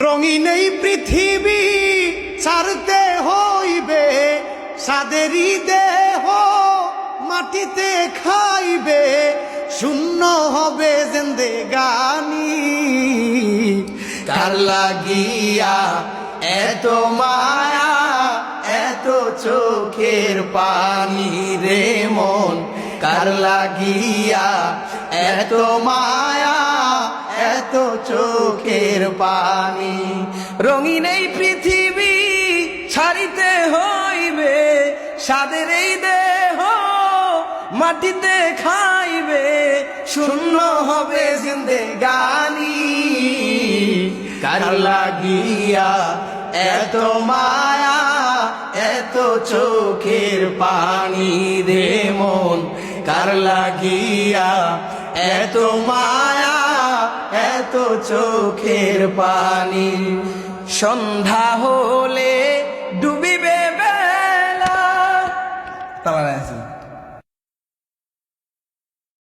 রঙিন এই পৃথিবী ছাড়তে হইবে, সাদেরই দেহ মাটিতে খাইবে, শূন্য হবে জিন্দেগানি। কার লাগিয়া এত মায়া, এত চোখের পানি রে মন, কার লাগিয়া এত মায়া, এত চোখের পানি। রঙিন এই পৃথিবী ছাড়িতে হইবে, সাদের এই দেহ মাটিতে খাইবে, শূন্য হবে জিন্দেগানি। কার লাগিয়া এত মায়া, এত চোখের পানি রে মন, কার লাগিয়া এত মায়া, এত চোখের পানি। সন্ধ্যা হলে